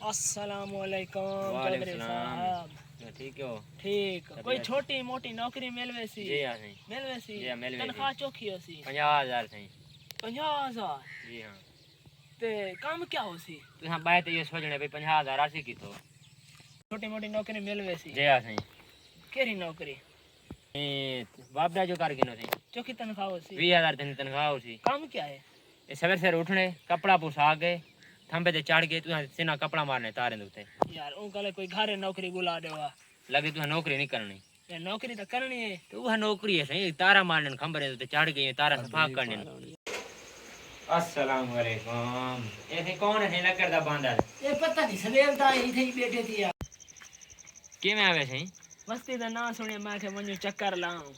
अस्सलामुअलैकुम चौधरी साहब। ठीक हो? ठीक। कोई छोटी मोटी नौकरी मिलवे सी? जी हाँ नहीं। मिलवे सी? जी हाँ मिलवे सी। तनख्वाह चोखी हो सी? 50,000 सही। 50,000? जी हाँ। ते काम क्या हो सी? तो हाँ बात ये सोचने भाई 50,000 आसी की तो छोटी मोटी नौकरी मिलवे सी? जी हाँ सही। केरी नौकरी? बाप दा जो कर गिनो सही। चोखी तनख्वाह हो सी? 20,000 तनख्वाह हो सी। काम क्या है? सवेरे सवेरे उठने कपड़ा पुसा के थंबे ते चढ़ के तू सीना कपड़ा मारने तारे उते यार उन कले कोई घरे नौकरी बुला देवा लगे तू नौकरी नहीं करनी। ये नौकरी तो करनी है। तो वह नौकरी है सही तारा मारने खंबे ते चढ़ के तारा सफा करने। अस्सलाम वालेकुम। ऐसे कौन है लकर दा बांदर? ये पता नहीं सवेर दा इथे ही बैठे थी यार। के में आवे सही? मस्ती दा ना सुने मैं के वन्यू चक्कर लाऊं।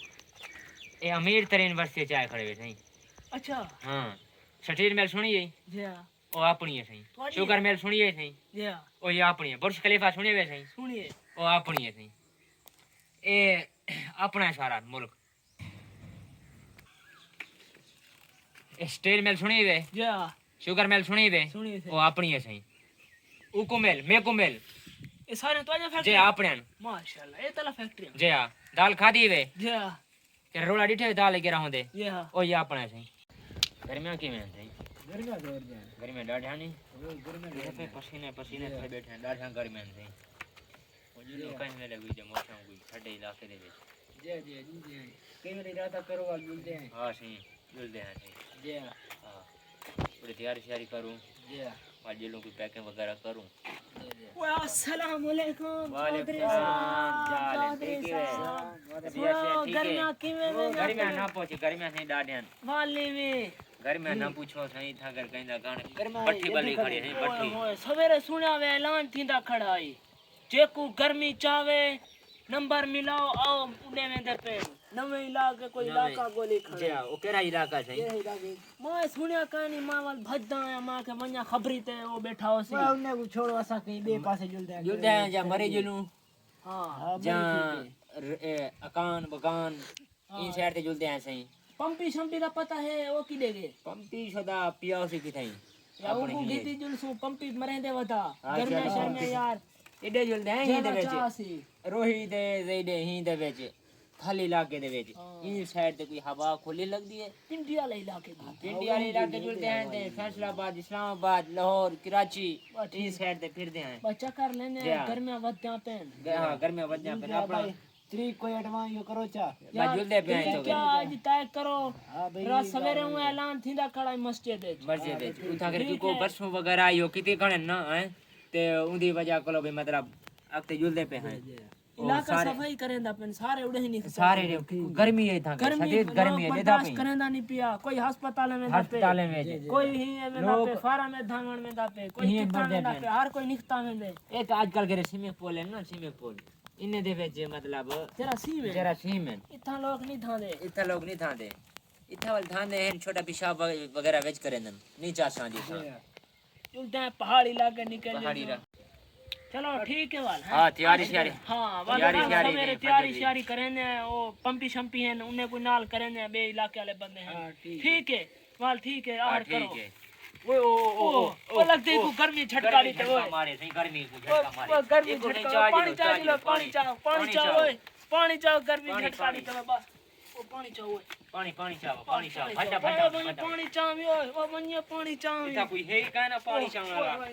ए अमीर तरीन वर्षे चाय खड़े वे सही। अच्छा हां शटीर मेल सुनिए जी हां ओ अपनी है सही। शुगर मेल सुनिए सही जी हां ओ ये अपनी है। बुर्ज खलीफा सुनिए वे सही सुनिए ओ अपनी है सही। ए अपना है सारा मुल्क। स्टील मेल सुनिए वे जी हां शुगर मेल सुनिए वे सुनिए ओ अपनी है सही। उको मेल मेको मेल ये सारे तो फैक्ट्री जे अपने माशाल्लाह ये तला फैक्ट्री जे हां दाल खादी वे जी हां के रोला डिठे दाल लेके रहूं दे जी हां ओ ये अपना है सही। गर्मियां की में सही गर्मियां जोर जाए गर्मी डाढ़ा नहीं गर्मी पे पसीने पसीने थोड़े बैठे हैं डाढ़ा गर्मी में सही। ओ जो कहीं में लगी जे मौसम कोई ठंडे इलाके दे विच जी जी जी कई बार इरादा करो वाल मिलते हैं। हां सही मिलते हैं सही जी हां पूरी तैयारी श्यारी करूं जी हां आज लोगों की पैकिंग वगैरह करूं। अस्सलाम वालेकुम चौधरी साहब ठीक है गर्मियां की में गर्मियां ना पहुंची गर्मियां से डाढ़ियां वाली में गर्मियां ना पूछो सही था कर कहीं दा गाने भट्टी बली खड़ी है भट्टी सवेरे सुना वे ऐलान थींदा खड़ा आई जेकू गर्मी चावे नंबर मिलाओ आओ उड़े में दे पे नवे इलाके कोई इलाका गोली खड़े जे ओ केरा इलाका सही मैं सुनिया कहानी मां वाल भजदा है मां के मन्या खबरी ते वो बैठा हो सी उन्ने को छोड़ो असा कहीं बे पासे जुलदे हैं जा मरे जुलू हां जा अकान बगान इन शहर ते जुलदे हैं सही। पंपी शंपी का पता है वो की देगे पंपी सदा पिया से की थई या वो गीती जुलसू पंपी मरेंदे वदा गर्मी शहर में यार इडे जुलदे हैं ही दे विच रोही दे जेडे ही दे विच खाली इलाके दे विच इन साइड ते कोई हवा खुली लगदी है पिंडी वाले इलाके दी पिंडी वाले इलाके जुलदे हैं ते फैसलाबाद इस्लामाबाद लाहौर कराची इन साइड ते फिरदे हैं बच्चा कर लेने गर्मियां वद जाते हैं। हां गर्मियां वद जाते हैं अपना तरीक कोई एडवांस यो करो चा बा जुलदे पे हैं तो क्या आज तय करो रात सवेरे हूं ऐलान थींदा खड़ा मस्जिद उठा कर को परसों वगैरह आयो किते कणे ना है ते उंदी वजह कोलो भी मतलब अक्ते जुलदे पे हैं इलाका सफाई करेंदा पेन सारे उड़े ही नहीं सारे गर्मी है था शदीद गर्मी है देदा पे करेंदा नहीं पिया कोई अस्पताल में अस्पताल में कोई ही में दापे फारा में धांगण में दापे कोई किता में दापे हर कोई निकता में दे एक आजकल के स्विमिंग पूल है ना स्विमिंग पूल इन्ने दे वेच मतलब जरा सीमेंट इतना लोग नहीं धांदे इतना लोग नहीं धांदे इतना वाल धांदे हैं छोटा पेशाब वगैरह वेच करेंदन नीचा सांदी था चलते पहाड़ी इलाके निकल पहाड़ी चलो ठीक है वाल हां तैयारी श्यारी हां वाल मेरे तैयारी श्यारी करेंगे वो पंपी शंपी हैं उन्हें कोई नाल करेंगे बे इलाके वाले बंदे हैं ठीक है वाल ठीक है और करो ओ लगते को गर्मी झटका दी तो मारे सही गर्मी को झटका मारे गर्मी झटका पानी चाहो गर्मी झटका दी तो बस ओ पानी चाहो पानी फटा पानी चाहो ओ मन्या पानी चाहो इता कोई है का ना पानी चाहो वाला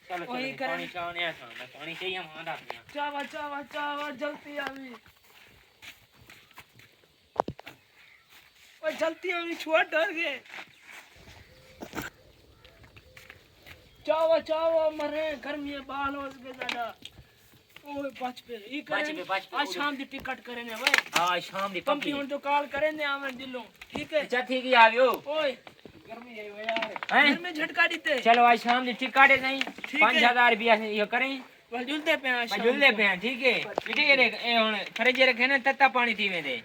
चलो पानी चाहो ने ऐसा पानी चाहिए हम आंदा चावा जल्दी आवी ओ जल्दी आवी छोड़ डर गए चावा मरे गर्मी है बाल हो गए ज्यादा ओए बच पे ई करें आज शाम दी टिकट करें भाई हां शाम दी पंपी हुन तो कॉल करें आवे दिलो ठीक है अच्छा ठीक है आवियो ओए गर्मी है यार घर में झटका दीते चलो आज शाम दी टिकट है नहीं 5000 रुपया ये करें जुलते पे हैं ठीक है ठीक है ए हुन फ्रिज रखे ना तत्ता पानी थी वेंदे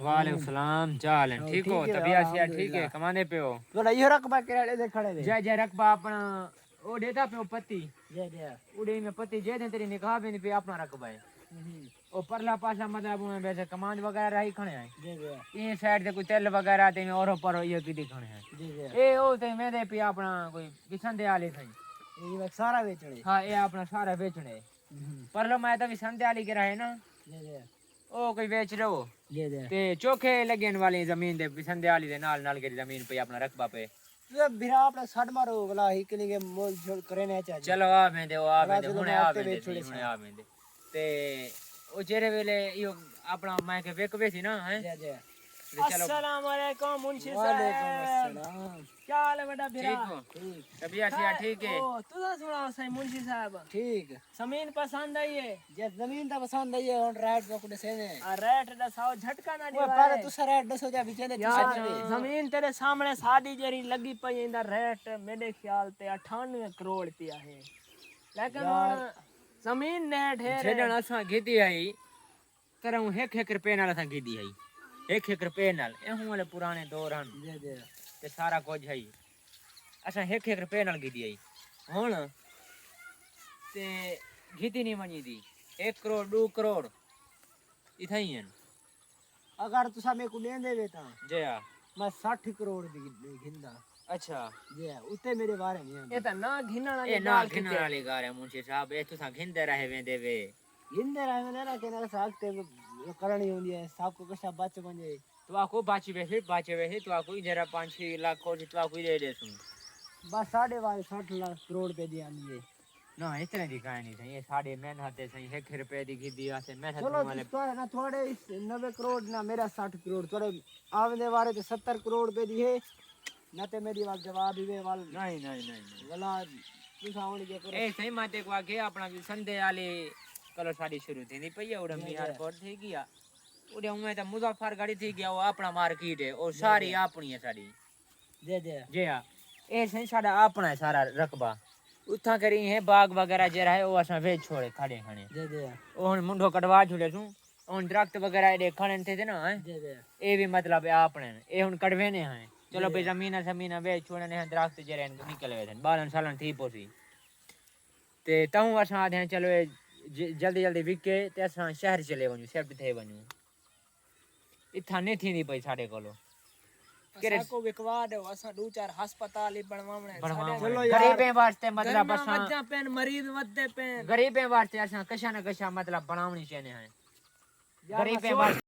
वालेकुम सलाम चाल ठीक हो तबीयत से ठीक है कमाने पे हो थोड़ा ये रकबा केड़े दे खड़े दे जय जय रकबा अपना ओ देता पे पत्ती जय जय उड़े में पत्ती जय दे तेरी निकाह में पे अपना रकबा है ओ परला पासा मतलब उन वैसे कमांड वगैरह रही खणे है ये साइड ते कोई तेल वगैरह ते और पर ये की दिखणे है ए ओ ते मेरे पे अपना कोई बिसंदे वाले सही ये सारा बेचने हां ये अपना सारा बेचने परलो मैं तो बिसंदे वाली के रहे ना ओ कोई बेच रहो ते चोखे लगन वाली जमीन दे बिसंदे वाली दे नाल के जमीन पे अपना रकबा पे तो बिरा अपना सट मारो वाला ही के लिए मोल छोड़ करे ना चाहिए चलो आ मैं दे हुने आ मैं दे ते ओ जेरे वेले यो अपना मैं के वेक वेसी ना है अस्सलाम वालेकुम मुंशी साहब। अस्सलाम क्या हाल है बेटा बिरा? ठीक हो तबीयत ठीक है ओ तुदा सुना सही मुंशी साहब ठीक जमीन पसंद आई है जे जमीन दा पसंद है on राइट को से ने आ रेट दा साव झटका ना वो दिवा पर तू रेट दसो जा बिचे ने यार जमीन तेरे सामने सादी जरी लगी पई इंदा रेट मेरे ख्याल ते 98 करोड़ पिया है लेकिन हुन जमीन ने ढेर छेडण असा घेती आई तरह 1 रुपए नाल असा घेदी आई 1 रुपए नाल ए हूं वाले पुराने दौर हन ते सारा कुछ है असा 1 रुपए नाल घेदी आई हुन ते घेती नहीं मनी दी 1 करोड़ 2 करोड़ इथाई हैं अगर तुसा मेरे को लें देवे ता जे आ मैं 60 करोड़ दी घिंदा अच्छा जे उते मेरे बारे नहीं ये ता ना घिनना ए ना घिनण वाली गार है मुंशी साहब ए तुसा घिंदे रहे वेंदे वे घिंदे रहे ने ना के ना साखते करनी होंदी है सब को कसा बच बने तो आको बाची वैसे तो आको जरा 5-6 लाख को तो आको दे दे सुन बस 60 लाख करोड़ पे दिया लिए ना इतने दी कहानी सही ये साढ़े मेहनत है सही 1 रुपए दी घिदी आसे मेहनत चलो वाले तो ना थोड़े 90 करोड़ ना मेरा 60 करोड़ थोड़े आवने वाले तो 70 करोड़ पे दी है ना ते मेरी वाल जवाब ही वाल नहीं वाला तू सावण के करो ए सही माते को आगे अपना संदे वाले कलो साड़ी शुरू थी नहीं पई उड़े मियार कोट थी गया उड़े उमे तो मुजफ्फर गाड़ी थी गया वो अपना मार्केट है और सारी अपनी है साड़ी जे आ ए सही साडा अपना है सारा रकबा उथा करी है बाग वगैरह जे रहा है वो असा वेच छोड़े खड़े ओ हुन मुंडो कटवा छुड़े तू हुन दरख्त वगैरह दे खड़न थे ना है ए भी मतलब अपने ए हुन कटवे ने है चलो भाई जमीन वेच छोड़े ने दरख्त जे रहन निकल गए थे बालन सालन थी पोसी ते तऊ असा आधे चलो जल्दी विके ते असा शहर चले वणु शिफ्ट थे वणु इथा नहीं थी पई साडे कोलो असा को विकवा दो असा 2-4 अस्पताल ही बनवावणे चलो गरीबे वास्ते मतलब असा असा मज्जा पेन मरीज वदे पेन गरीबे वास्ते असा कशा न कशा मतलब बनावनी चाहिए है गरीबे वास्ते